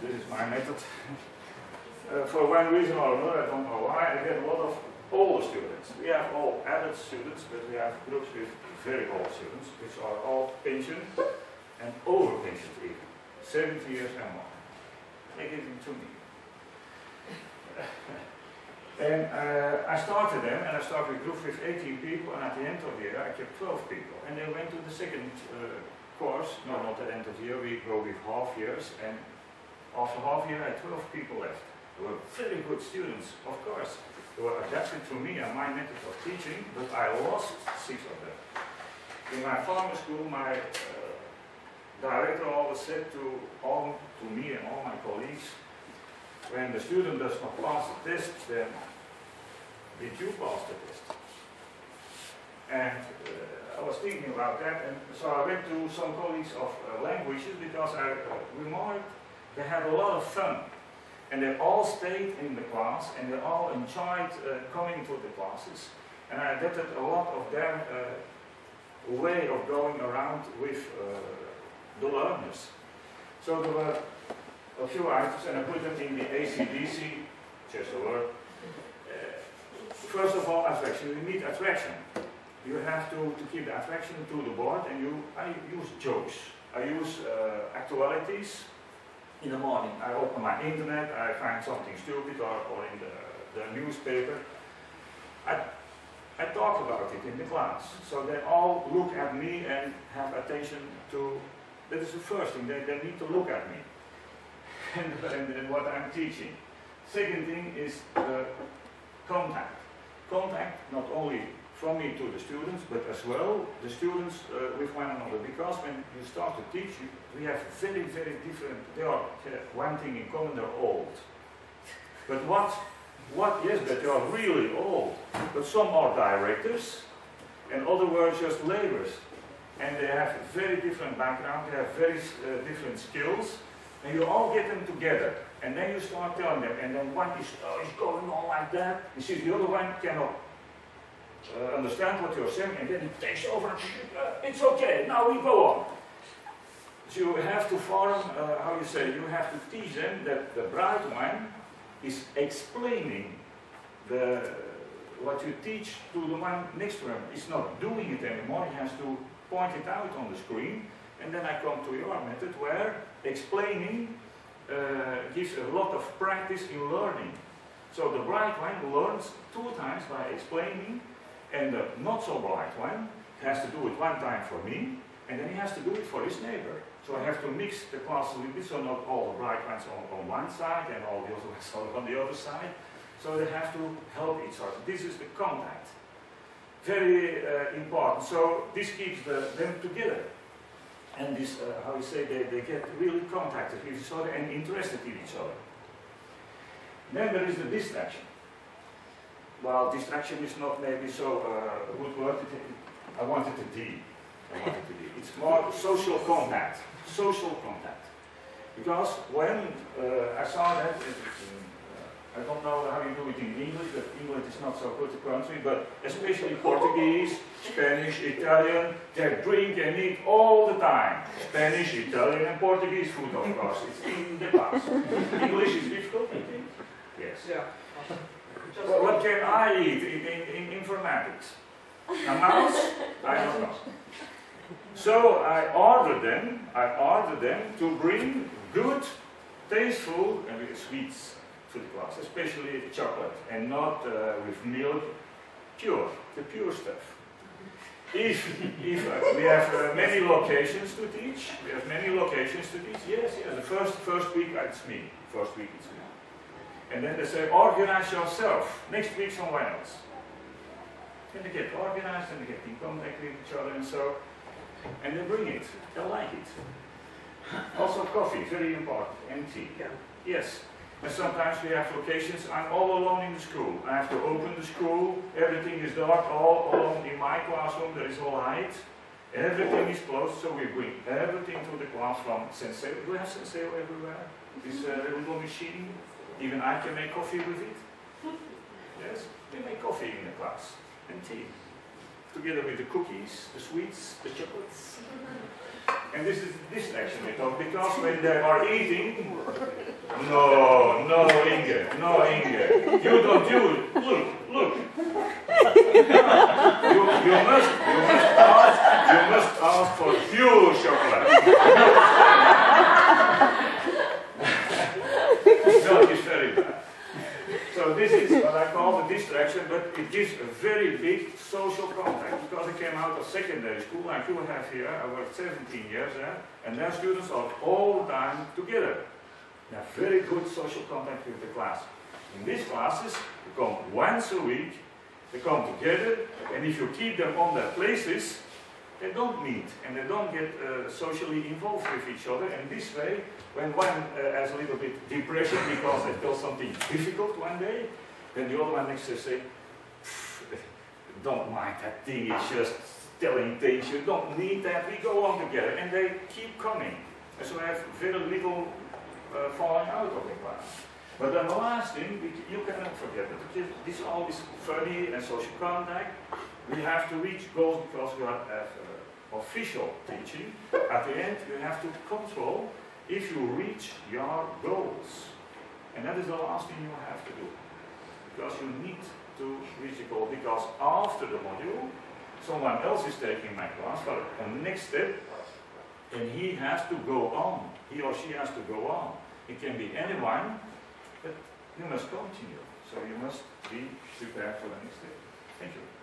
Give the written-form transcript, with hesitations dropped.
This is my method. For one reason or another, I don't know why, I get a lot of older students. We have all adult students, but we have groups with very old students, which are all pensioned and over-pensioned even. 70 years and more. They give them to me. And I started them, and I started with a group with 18 people, and at the end of the year I kept 12 people. And they went to the second course, no, not at the end of the year, we go with half years, and after half year I had 12 people left. They were very good students, of course. They were adapted to me and my method of teaching, but I lost 6 of them. In my farmer school, my director always said to me and all my colleagues, when the student does not pass the test, then did you pass the test? And I was thinking about that, and so I went to some colleagues of languages because I remarked they had a lot of fun. And they all stayed in the class, and they all enjoyed coming to the classes. And I adapted a lot of their way of going around with the learners. So there were a few items, and I put them in the ACDC, just a word. First of all, attraction. You need attraction. You have to keep the attraction to the board, and I use jokes. I use actualities. In the morning, I open my internet, I find something stupid, or in the newspaper. I talk about it in the class, so they all look at me and have attention to. That is the first thing, they need to look at me and what I'm teaching. Second thing is contact. Contact not only from me to the students, but as well the students with one another. Because when you start to teach, we have very, very different. They are one thing in common. They're old. But yes, but they are really old. But some are directors, and other were just laborers, and they have a very different background. They have very different skills, and you all get them together. And then you start telling them, and then one is going on like that. You see, the other one cannot understand what you're saying, and then he takes over and it's okay, now we go on. So you have to form, you have to teach them that the bright one is explaining what you teach to the one next to him. He's not doing it anymore, he has to point it out on the screen, and then I come to your method where explaining gives a lot of practice in learning. So the bright one learns 2 times by explaining, and the not so bright one has to do it 1 time for me, and then he has to do it for his neighbor. So I have to mix the class a little bit, so not all the bright ones on one side and all the other ones on the other side. So they have to help each other. This is the contact. Very important. So this keeps them together. And this, they get really contacted with each other and interested in each other. Then there is the distraction. Well, distraction is not maybe so good word. I wanted to be. It's more social contact. Social contact. Because when I saw that, I don't know how you do it in English, but England is not so good a country, but especially Portuguese, Spanish, Italian, they drink and eat all the time. Spanish, Italian and Portuguese food, of course. It's in the class. English is difficult, I think. Yes. Yeah. Well, what can I eat in informatics? A mouse? I don't know. So I ordered them to bring good, tasteful sweets to the class, especially chocolate, and not with milk, the pure stuff. If we have many locations to teach, yes, the first week it's me. And then they say, organize yourself. Next week someone else. And they get organized and they get in contact with each other and they bring it. They like it. Also coffee, very important, and tea. Yeah. Yes. And sometimes we have locations, I'm all alone in the school. I have to open the school, everything is dark, all alone in my classroom, there is no light. Everything is closed, so we bring everything to the class from Senseo. Do we have Senseo everywhere? This little machine. Even I can make coffee with it. Yes, we make coffee in the class and tea. together with the cookies, the sweets, the chocolates. And this is the distraction method, because when they are eating, no, Inge, you don't do it. Look. you must ask for pure chocolate. No, it's very bad. So this is what I call the distraction, but it gives a very big social contact, because I came out of secondary school, like you have here. I worked 17 years there, and their students are all the time together. They have very good social contact with the class. In these classes, they come once a week, they come together, and if you keep them on their places, they don't meet, and they don't get socially involved with each other. And this way, when one has a little bit depression because they felt something difficult one day, then the other one next to say, don't mind that thing, it's just telling things, you don't need that, we go on together. And they keep coming. And so I have very little falling out of the class. But then the last thing, you cannot forget that this is always funny and social contact. We have to reach goals because we have official teaching. At the end, you have to control if you reach your goals. And that is the last thing you have to do. Because you need to reach the goal. Because after the module, someone else is taking my class for the next step, and he has to go on. He or she has to go on. It can be anyone, but you must continue. So you must be prepared for the next step. Thank you.